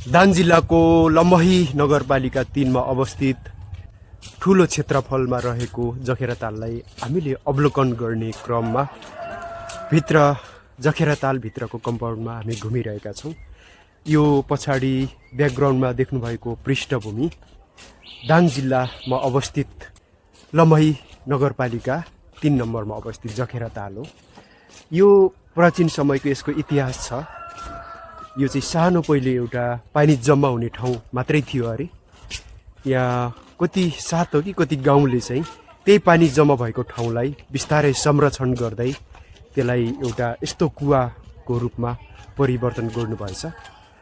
दाङ जिल्लाको लम्बही नगरपालिका 3 मा अवस्थित ठुलो क्षेत्रफलमा रहेको जखेरा ताललाई हामीले अवलोकन गर्ने क्रममा भित्र जखेरा ताल भित्रको कम्पाउन्डमा हामी घुमिरहेका छौँ। यो पछाडि ब्याकग्राउन्डमा देख्नुभएको पृष्ठभूमि दाङ जिल्लामा अवस्थित लम्बही नगरपालिका 3 नम्बरमा अवस्थित जखेरा ताल हो। यो प्राचीन समयको यसको इतिहास छ। यो चाहिँ सानो पहिले एउटा पानी जम्मा हुने ठाउँ मात्रै थियो अरे। यहाँ कति सात हो कि कति गाउँले चाहिँ त्यही पानी जम्मा भएको ठाउँलाई बिस्तारै संरक्षण गर्दै त्यसलाई एउटा यस्तो कुवाको रूपमा परिवर्तन गर्नुभएछ।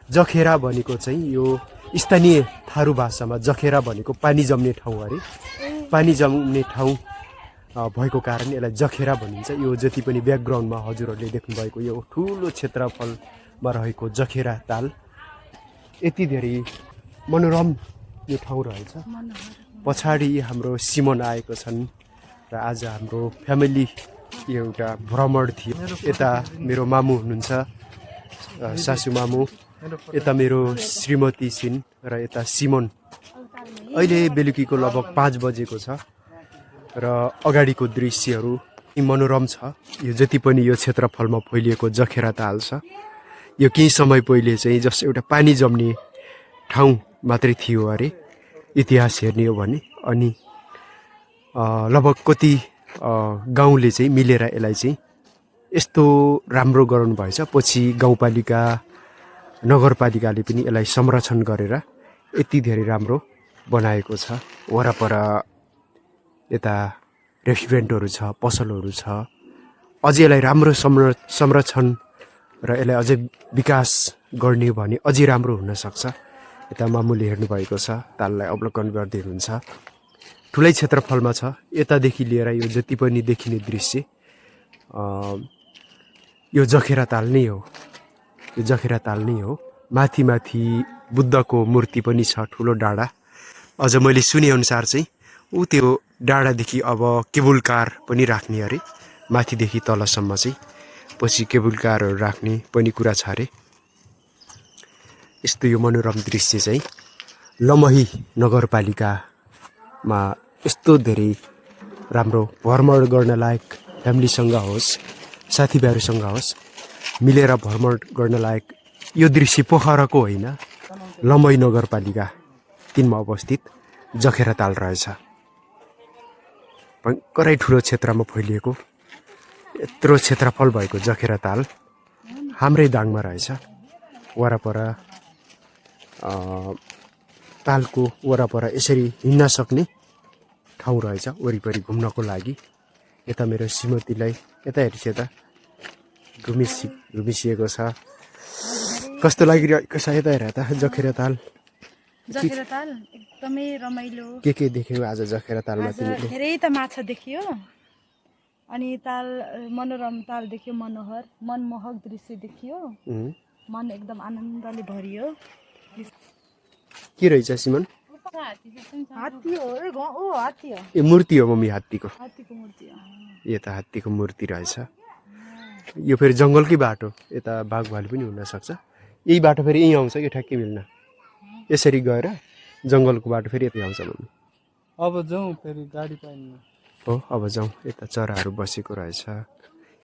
जखेरा भनेको चाहिँ यो स्थानीय थारू भाषामा जखेरा भनेको पानी जम्ने ठाउँ अरे। पानी जम्ने ठाउँ भएको कारण यसलाई जखेरा भनिन्छ। यो जति पनि ब्याकग्राउन्डमा हजुरहरूले देख्नुभएको यो ठुलो क्षेत्रफलमा रहेको जखेरा ताल यति धेरै मनोरम यो ठाउँ रहेछ। पछाडि हाम्रो सिमन आएको छन् र आज हाम्रो फ्यामिली एउटा भ्रमण थियो। यता मेरो मामु हुनुहुन्छ, सासु मामु, यता मेरो श्रीमती छिन् र यता सिमन। अहिले बेलुकीको लगभग 5 बजेको छ र अगाडिको दृश्यहरू मनोरम छ। यो जति पनि यो क्षेत्रफलमा फैलिएको जखेरा ताल छ, यो केही समय पहिले चाहिँ जस्तो एउटा पानी जम्ने ठाउँ मात्रै थियो अरे इतिहास हेर्ने हो भने। अनि लगभग कति गाउँले चाहिँ मिलेर यसलाई चाहिँ यस्तो राम्रो गराउनु भएछ। पछि गाउँपालिका नगरपालिकाले पनि यसलाई संरक्षण गरेर यति धेरै राम्रो बनाएको छ। वरपर यता रेस्टुरेन्टहरू छ, पसलहरू छ। अझै यसलाई राम्रो संरक्षण र यसलाई अझै विकास गर्ने भने अझै राम्रो हुनसक्छ। यता मामुले हेर्नुभएको छ, ताललाई अवलोकन गर्दै हुनुहुन्छ। ठुलै क्षेत्रफलमा छ। यतादेखि लिएर यो जति पनि देखिने दृश्य यो जखेरा ताल नै हो। यो जखेरा ताल नै हो। माथि माथि बुद्धको मूर्ति पनि छ, ठुलो डाँडा। अझ मैले सुनेअनुसार चाहिँ त्यो डाँडादेखि अब केबुल कार पनि राख्ने अरे, माथिदेखि तलसम्म चाहिँ। पछि केबुल कारहरू राख्ने पनि कुरा छ अरे। यस्तो यो मनोरम दृश्य चाहिँ लम्बही नगरपालिकामा यस्तो धेरै राम्रो भ्रमण गर्न लायक, फ्यामिलीसँग होस्, साथीभाइहरूसँग होस्, मिलेर भ्रमण गर्न लायक यो दृश्य पोखराको होइन, लम्बही नगरपालिका 3 मा अवस्थित जखेरा ताल रहेछ। भयङ्करै ठुलो क्षेत्रमा फैलिएको यत्रो क्षेत्रफल भएको जखेरा ताल हाम्रै दाङमा रहेछ। वरपर तालको वरपर यसरी हिँड्न सक्ने ठाउँ रहेछ वरिपरि घुम्नको लागि। यता मेरो श्रीमतीलाई यता हेर्छ, यता घुमिसिएको छ। कस्तो लागिरहेको छ यता हेर त जखेरा ताल? जखेरा ताल एकदमै रमाइलो। के देख्यौ आज जखेरा तालमा तिमीले? धेरै त माछा देखियो अनि ताल मनोरम ताल देखियो, मनमोहक दृश्य देखियो। मन एकदम आनन्दले भरियो। के रहेछ सिमन? हात्ती हो। हात्ती हो। ए मूर्ति हो मम्मी, हात्तीको मूर्ति हो। यता हात्तीको मूर्ति रहेछ। यो फेरि जङ्गलकै बाटो, यता बाघ भालु पनि हुनसक्छ। यही बाटो फेरि यहीँ आउँछ कि ठ्याक्कै मिल्न? यसरी गएर जङ्गलको बाटो फेरि यतै आउँछ मम्मी। अब जाउँ, फेरि गाडी पाइन्न। हो अब जाउँ। यता चराहरू बसेको रहेछ।